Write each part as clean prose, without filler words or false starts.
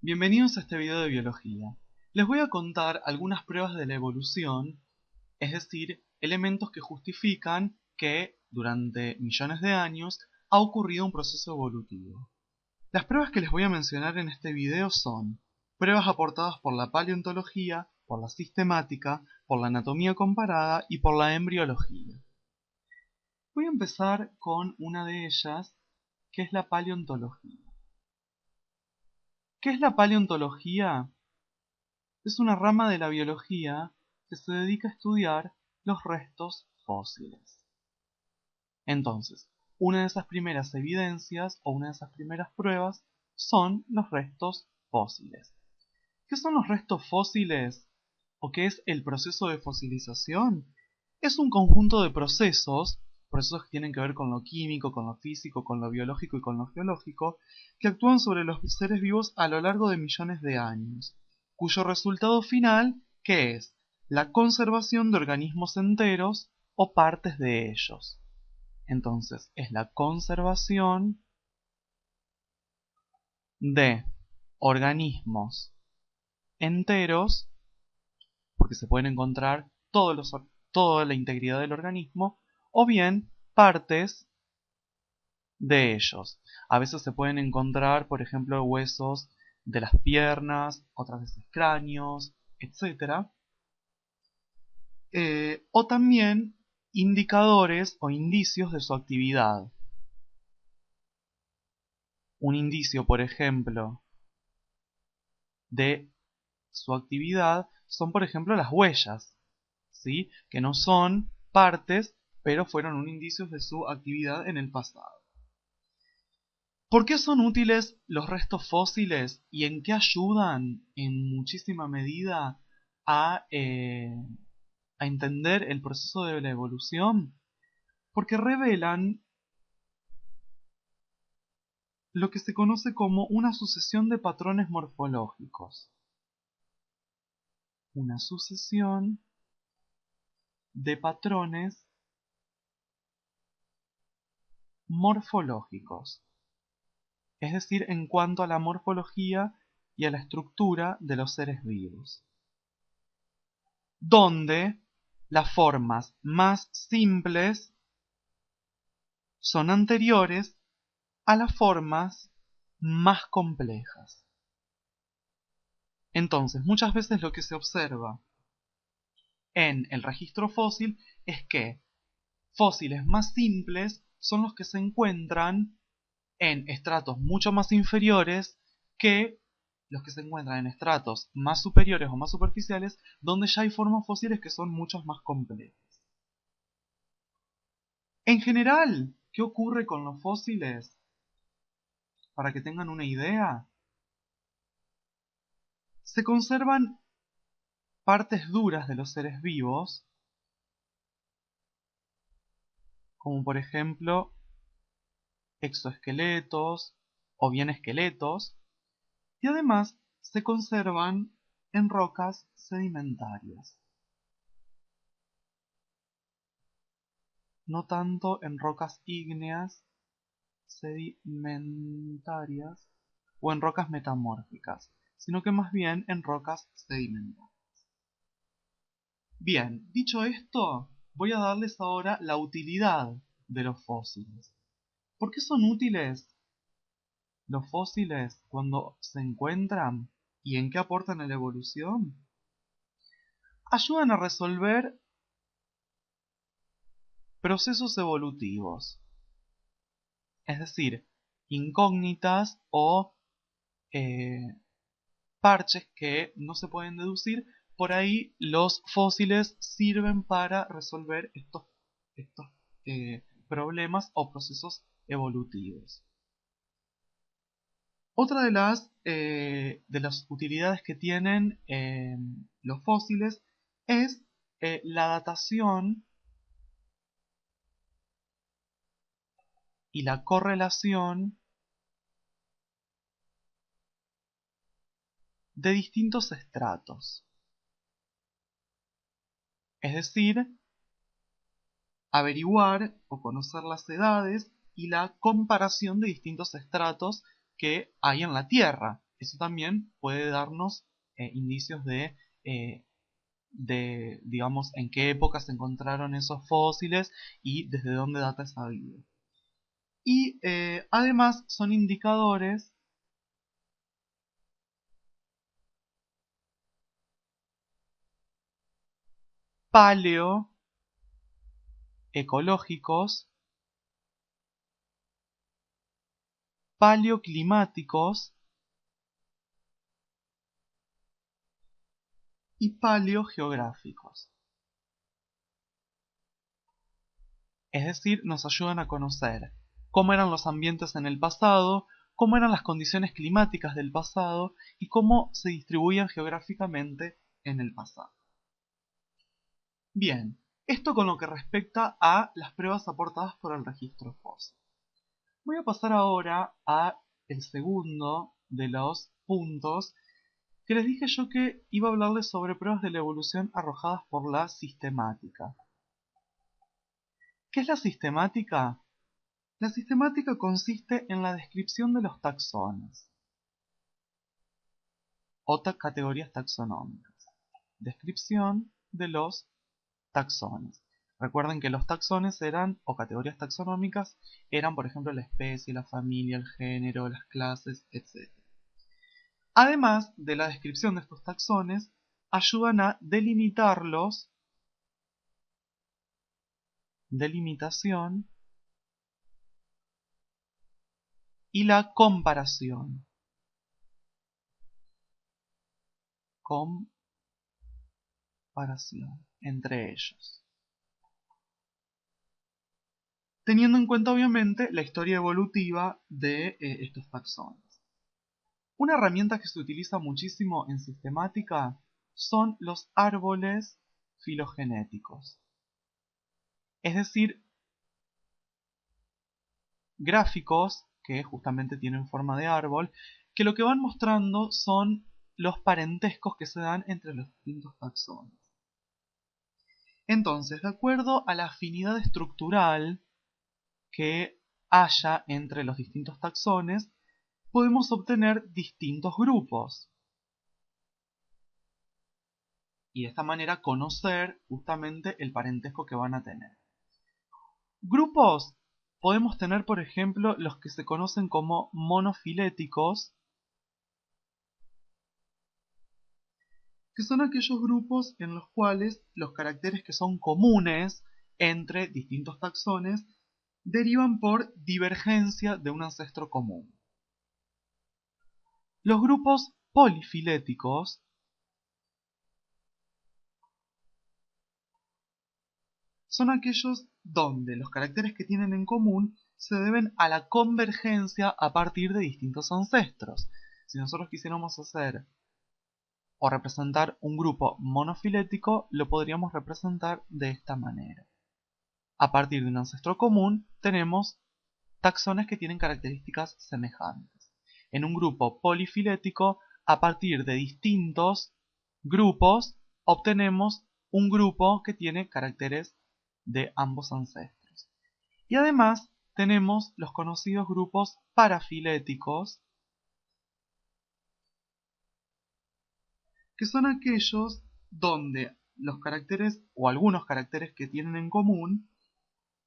Bienvenidos a este video de biología. Les voy a contar algunas pruebas de la evolución, es decir, elementos que justifican que durante millones de años ha ocurrido un proceso evolutivo. Las pruebas que les voy a mencionar en este video son pruebas aportadas por la paleontología, por la sistemática, por la anatomía comparada y por la embriología. Voy a empezar con una de ellas, que es la paleontología. ¿Qué es la paleontología? Es una rama de la biología que se dedica a estudiar los restos fósiles. Entonces, una de esas primeras evidencias o una de esas primeras pruebas son los restos fósiles. ¿Qué son los restos fósiles? ¿O qué es el proceso de fosilización? Es un conjunto de procesos que tienen que ver con lo químico, con lo físico, con lo biológico y con lo geológico, que actúan sobre los seres vivos a lo largo de millones de años, cuyo resultado final, ¿qué es? La conservación de organismos enteros o partes de ellos. Entonces, es la conservación de organismos enteros, porque se pueden encontrar toda la integridad del organismo, o bien partes de ellos. A veces se pueden encontrar, por ejemplo, huesos de las piernas, otras veces cráneos, etc. O también indicadores o indicios de su actividad. Un indicio, por ejemplo, de su actividad son, por ejemplo, las huellas, ¿sí? Que no son partes, pero fueron un indicio de su actividad en el pasado. ¿Por qué son útiles los restos fósiles y en qué ayudan en muchísima medida a entender el proceso de la evolución? Porque revelan lo que se conoce como una sucesión de patrones morfológicos. Una sucesión de patrones morfológicos. Es decir, en cuanto a la morfología y a la estructura de los seres vivos, donde las formas más simples son anteriores a las formas más complejas. Entonces, muchas veces lo que se observa en el registro fósil es que fósiles más simples son los que se encuentran en estratos mucho más inferiores que los que se encuentran en estratos más superiores o más superficiales, donde ya hay formas fósiles que son mucho más complejas. En general, ¿qué ocurre con los fósiles? Para que tengan una idea, se conservan partes duras de los seres vivos, como por ejemplo exoesqueletos o bien esqueletos, y además se conservan en rocas sedimentarias, no tanto en rocas ígneas sedimentarias o en rocas metamórficas, sino que más bien en rocas sedimentarias. Bien, dicho esto, voy a darles ahora la utilidad de los fósiles. ¿Por qué son útiles los fósiles cuando se encuentran y en qué aportan a la evolución? Ayudan a resolver procesos evolutivos, es decir, incógnitas o eh, parches que no se pueden deducir. Por ahí los fósiles sirven para resolver estos problemas o procesos evolutivos. Otra de las utilidades que tienen los fósiles es la datación y la correlación de distintos estratos. Es decir, averiguar o conocer las edades y la comparación de distintos estratos que hay en la Tierra. eso también puede darnos indicios digamos, en qué época se encontraron esos fósiles y desde dónde data esa vida. Y además son indicadores paleoecológicos, paleoclimáticos y paleogeográficos. Es decir, nos ayudan a conocer cómo eran los ambientes en el pasado, cómo eran las condiciones climáticas del pasado y cómo se distribuían geográficamente en el pasado. Bien, esto con lo que respecta a las pruebas aportadas por el registro fósil. Voy a pasar ahora a el segundo de los puntos que les dije yo que iba a hablarles sobre pruebas de la evolución arrojadas por la sistemática. ¿Qué es la sistemática? La sistemática consiste en la descripción de los taxones o categorías taxonómicas. Descripción de los taxones. Recuerden que los taxones eran, o categorías taxonómicas, eran por ejemplo la especie, la familia, el género, las clases, etc. Además de la descripción de estos taxones, ayudan a delimitarlos, delimitación y la comparación. Comparación entre ellos. Teniendo en cuenta obviamente la historia evolutiva de estos taxones. Una herramienta que se utiliza muchísimo en sistemática son los árboles filogenéticos. Es decir, gráficos que justamente tienen forma de árbol, que lo que van mostrando son los parentescos que se dan entre los distintos taxones. Entonces, de acuerdo a la afinidad estructural que haya entre los distintos taxones, podemos obtener distintos grupos. Y de esta manera conocer justamente el parentesco que van a tener. Grupos podemos tener, por ejemplo, los que se conocen como monofiléticos, que son aquellos grupos en los cuales los caracteres que son comunes entre distintos taxones derivan por divergencia de un ancestro común. Los grupos polifiléticos son aquellos donde los caracteres que tienen en común se deben a la convergencia a partir de distintos ancestros. Si nosotros quisiéramos hacer o representar un grupo monofilético, lo podríamos representar de esta manera. A partir de un ancestro común tenemos taxones que tienen características semejantes. En un grupo polifilético, a partir de distintos grupos, obtenemos un grupo que tiene caracteres de ambos ancestros. Y además tenemos los conocidos grupos parafiléticos, que son aquellos donde los caracteres o algunos caracteres que tienen en común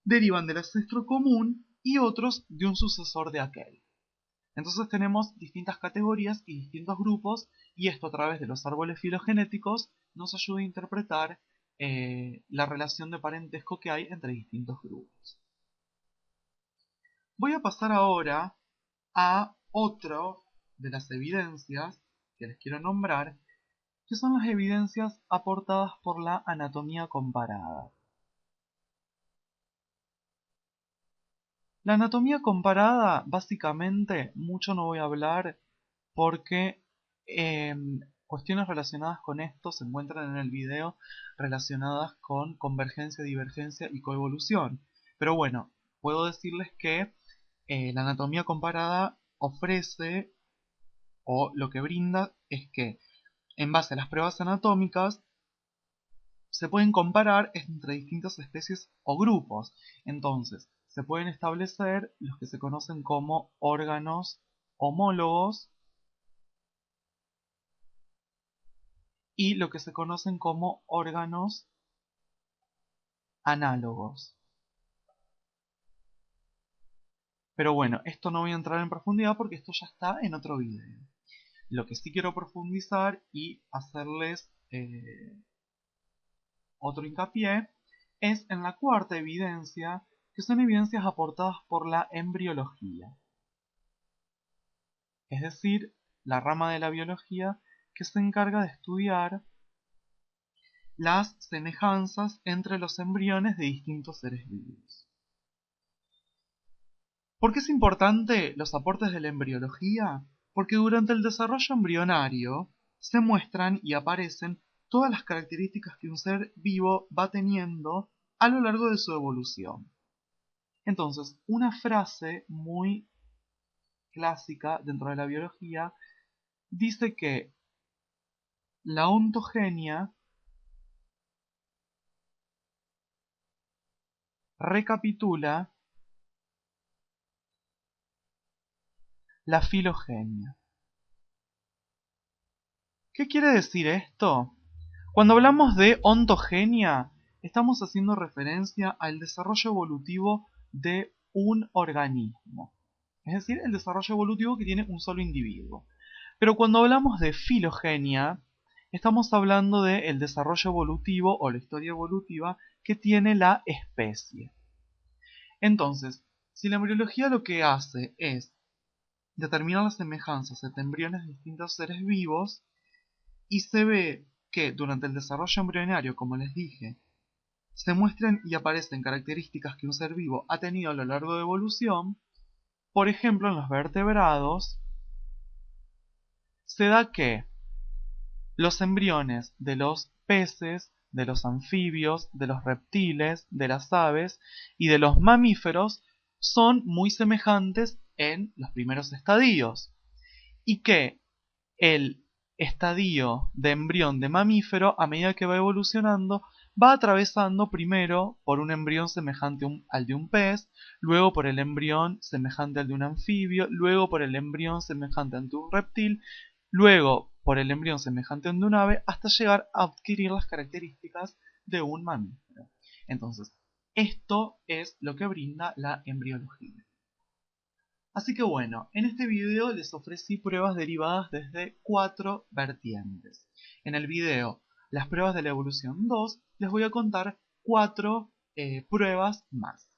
derivan del ancestro común y otros de un sucesor de aquel. Entonces tenemos distintas categorías y distintos grupos, y esto a través de los árboles filogenéticos nos ayuda a interpretar la relación de parentesco que hay entre distintos grupos. Voy a pasar ahora a otro de las evidencias que les quiero nombrar, que son las evidencias aportadas por la anatomía comparada. La anatomía comparada, básicamente, mucho no voy a hablar porque cuestiones relacionadas con esto se encuentran en el video relacionadas con convergencia, divergencia y coevolución. Pero bueno, puedo decirles que la anatomía comparada ofrece, o lo que brinda, es que en base a las pruebas anatómicas se pueden comparar entre distintas especies o grupos. Entonces, se pueden establecer los que se conocen como órganos homólogos y lo que se conocen como órganos análogos. Pero bueno, esto no voy a entrar en profundidad porque esto ya está en otro video. Lo que sí quiero profundizar y hacerles otro hincapié es en la cuarta evidencia, que son evidencias aportadas por la embriología. Es decir, la rama de la biología que se encarga de estudiar las semejanzas entre los embriones de distintos seres vivos. ¿Por qué es importante los aportes de la embriología? Porque durante el desarrollo embrionario se muestran y aparecen todas las características que un ser vivo va teniendo a lo largo de su evolución. Entonces, una frase muy clásica dentro de la biología dice que la ontogenia recapitula la filogenia. ¿Qué quiere decir esto? Cuando hablamos de ontogenia, estamos haciendo referencia al desarrollo evolutivo de un organismo. Es decir, el desarrollo evolutivo que tiene un solo individuo. Pero cuando hablamos de filogenia, estamos hablando del desarrollo evolutivo o la historia evolutiva que tiene la especie. Entonces, si la embriología lo que hace es determinar las semejanzas entre embriones de distintos seres vivos, y se ve que durante el desarrollo embrionario, como les dije, se muestran y aparecen características que un ser vivo ha tenido a lo largo de evolución, por ejemplo en los vertebrados, se da que los embriones de los peces, de los anfibios, de los reptiles, de las aves y de los mamíferos son muy semejantes en los primeros estadios, y que el estadio de embrión de mamífero, a medida que va evolucionando, va atravesando primero por un embrión semejante al de un pez, luego por el embrión semejante al de un anfibio, luego por el embrión semejante al de un reptil, luego por el embrión semejante al de un ave, hasta llegar a adquirir las características de un mamífero. Entonces, esto es lo que brinda la embriología. Así que bueno, en este video les ofrecí pruebas derivadas desde 4 vertientes. En el video Las pruebas de la evolución 2 les voy a contar 4 pruebas más.